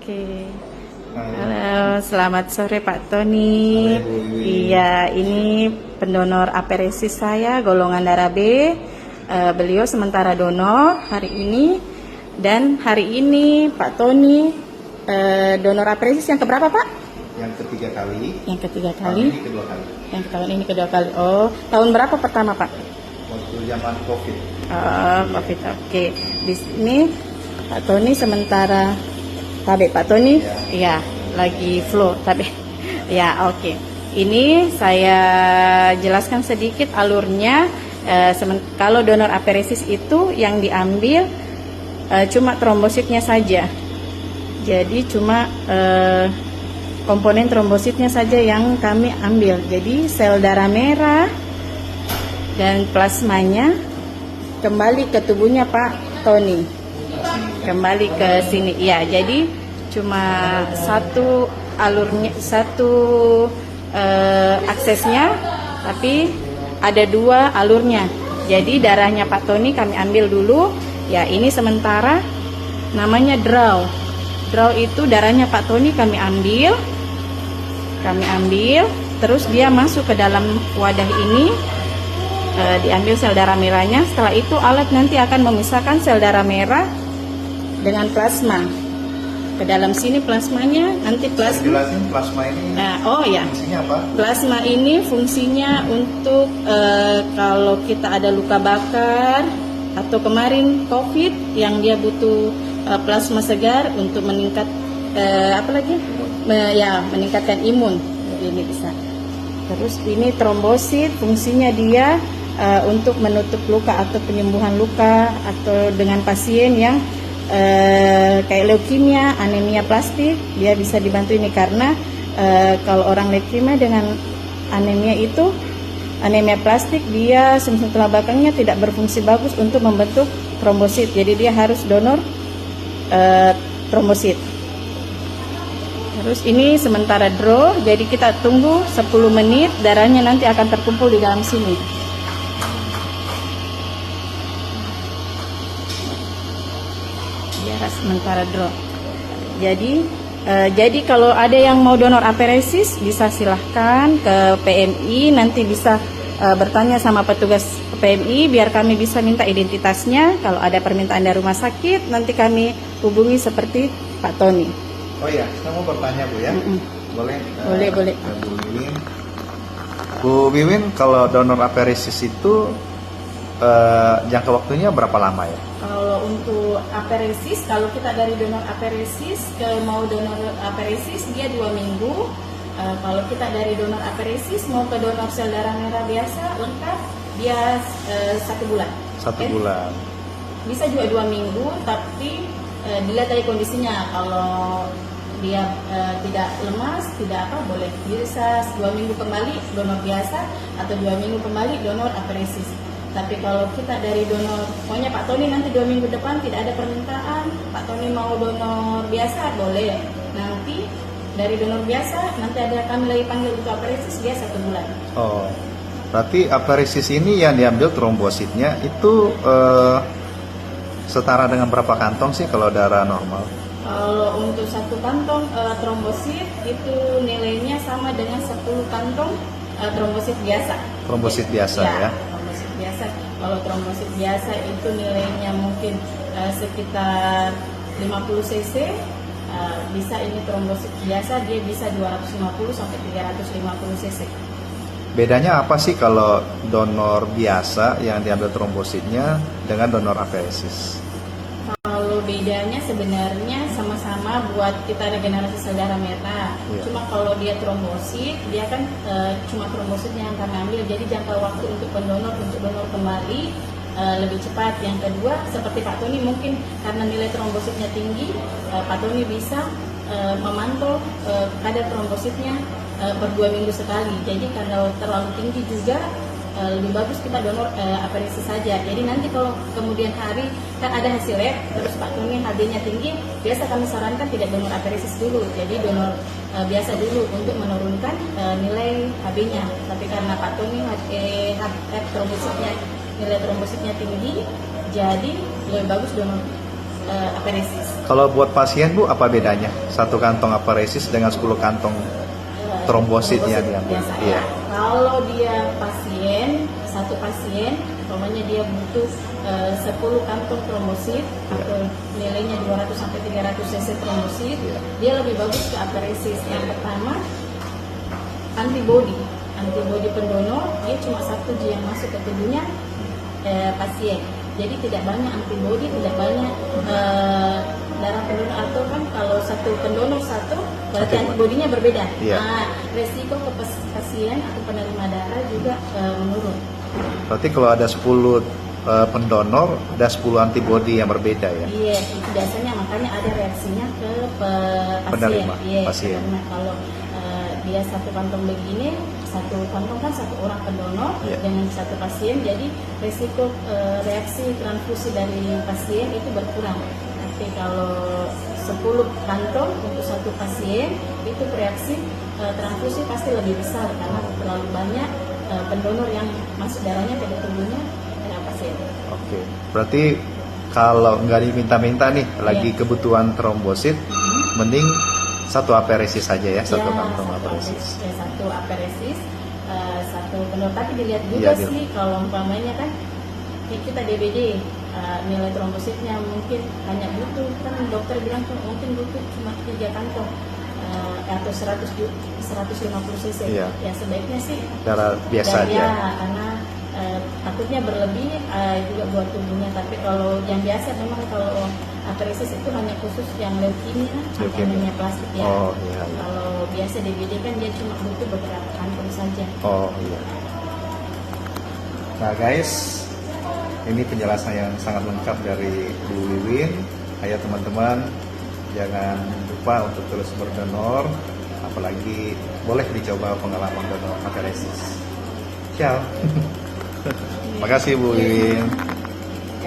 Oke. Halo, selamat sore Pak Tony. Iya, ini pendonor aferesis saya, golongan darah B. Beliau sementara donor hari ini. Dan hari ini Pak Tony donor aferesis yang keberapa Pak? Yang ketiga kali. Yang ketiga kali. Tahun ini kedua kali. Yang tahun ini kedua kali. Oh, tahun berapa pertama Pak? Waktu zaman COVID. COVID. Oke. Di sini Pak Tony sementara Pak Tony, ya lagi flow tapi ya oke. Ini saya jelaskan sedikit alurnya. Kalau donor aferesis itu yang diambil cuma trombositnya saja. Jadi cuma komponen trombositnya saja yang kami ambil. Jadi sel darah merah dan plasmanya kembali ke tubuhnya Pak Tony. Kembali ke sini. Ya, jadi cuma satu alurnya, satu aksesnya, tapi ada dua alurnya. Jadi darahnya Pak Tony kami ambil dulu. Ya, ini sementara namanya draw. Draw itu darahnya Pak Tony kami ambil. Terus dia masuk ke dalam wadah ini. Diambil sel darah merahnya. Setelah itu alat nanti akan memisahkan sel darah merah dengan plasma. Ke dalam sini plasmanya, nanti plasma. Jelasin plasma ini. Fungsinya apa? Plasma ini fungsinya untuk kalau kita ada luka bakar atau kemarin COVID yang dia butuh plasma segar untuk meningkat meningkatkan imun. Jadi ini bisa. Terus ini trombosit, fungsinya dia untuk menutup luka atau penyembuhan luka atau dengan pasien yang kayak leukemia, anemia plastik, dia bisa dibantu ini karena kalau orang leukemia dengan anemia plastik, dia sum-sum tulang belakangnya tidak berfungsi bagus untuk membentuk trombosit, jadi dia harus donor trombosit. Terus ini sementara draw, jadi kita tunggu 10 menit, darahnya nanti akan terkumpul di dalam sini. Sementara draw. Jadi kalau ada yang mau donor aferesis bisa silahkan ke PMI, nanti bisa bertanya sama petugas PMI biar kami bisa minta identitasnya. Kalau ada permintaan dari rumah sakit nanti kami hubungi seperti Pak Tony. Oh iya, saya mau bertanya Bu ya. Boleh? Boleh. Bu Wiwin, kalau donor aferesis itu jangka waktunya berapa lama ya? Kalau untuk aferesis, kalau kita dari donor aferesis ke mau donor aferesis dia 2 minggu. Kalau kita dari donor aferesis mau ke donor sel darah merah biasa lengkap dia 1 bulan. 1 bulan. Bisa juga 2 minggu, tapi dilihat dari kondisinya. Kalau dia tidak lemas, tidak apa, boleh bisa 2 minggu kembali donor biasa atau 2 minggu kembali donor aferesis. Tapi kalau kita dari donor, pokoknya Pak Tony nanti 2 minggu depan tidak ada permintaan, Pak Tony mau donor biasa, boleh. Nanti dari donor biasa, nanti ada kami lagi panggil untuk aferesis, dia 1 bulan. Oh, berarti aferesis ini yang diambil trombositnya itu setara dengan berapa kantong sih kalau darah normal? Kalau untuk 1 kantong trombosit itu nilainya sama dengan 10 kantong trombosit biasa. Trombosit biasa ya? Trombosit biasa. Kalau trombosit biasa itu nilainya mungkin sekitar 50 cc. Bisa ini trombosit biasa dia bisa 250 sampai 350 cc. Bedanya apa sih kalau donor biasa yang diambil trombositnya dengan donor aferesis? Kalau bedanya sebenarnya sama-sama buat kita regenerasi sel darah merah. Cuma kalau dia trombosit, dia kan cuma trombositnya yang kami ambil. Jadi jangka waktu untuk pendonor untuk donor kembali lebih cepat. Yang kedua, seperti Pak Tony mungkin karena nilai trombositnya tinggi, Pak Tony bisa memantau kadar trombositnya per 2 minggu sekali. Jadi karena terlalu tinggi juga lebih bagus kita donor aferesis saja. Jadi nanti kalau kemudian hari kan ada hasil lab, terus Pak Tony HB-nya tinggi, biasa kami sarankan tidak donor aferesis dulu. Jadi donor biasa dulu untuk menurunkan nilai HB-nya. Tapi karena Pak Tony nilai trombositnya tinggi, jadi lebih bagus donor aferesis. Kalau buat pasien Bu, apa bedanya? Satu kantong aparesis dengan 10 kantong trombosit yang diambil. biasa. Iya. Kalau dia satu pasien, umpamanya dia butuh 10 kantong trombosit atau nilainya 200 sampai 300 cc trombosit, dia lebih bagus ke aparesis. Yang pertama, antibody pendonor, dia cuma satu yang masuk ke tubuhnya pasien. Jadi tidak banyak antibody, tidak banyak darah pendonor, atau kan kalau satu pendonor satu berarti antibodinya berbeda. Iya. Nah, resiko ke pasien atau penerima darah juga menurun. Berarti kalau ada 10 pendonor, ada 10 antibodi yang berbeda ya? Iya, itu biasanya makanya ada reaksinya ke pasien. Penerima, Iya, pasien. karena kalau dia satu kantong begini, satu kantong kan satu orang pendonor dengan satu pasien, jadi resiko reaksi transfusi dari pasien itu berkurang. Tapi kalau 10 kantong untuk satu pasien, itu reaksi transfusi pasti lebih besar karena terlalu banyak pendonor yang masuk darahnya ke tubuhnya pasien. Oke, berarti kalau nggak diminta-minta nih, lagi kebutuhan trombosit, mending satu aparesis saja ya, satu kantong aparesis. Satu aparesis, satu pendonor. Tapi dilihat juga sih kalau umpamanya kan kita DBD, nilai trombositnya mungkin hanya butuh, kan dokter bilang tuh mungkin butuh cuma 3 kantong atau 150 cc. Ya sebaiknya sih darah biasa aja. Karena takutnya berlebih juga buat tubuhnya. Tapi kalau yang biasa memang kalau aparesis itu hanya khusus yang leukemia atau anemia plastik ya. Oh, iya. Kalau biasa DBD kan dia cuma butuh beberapa kantong saja. Oh iya. Nah guys, ini penjelasan yang sangat lengkap dari Bu Wiwin. Ayo teman-teman, jangan lupa untuk terus berdonor, apalagi boleh dicoba pengalaman donor aparesis. Ciao. Makasih Bu Wiwin.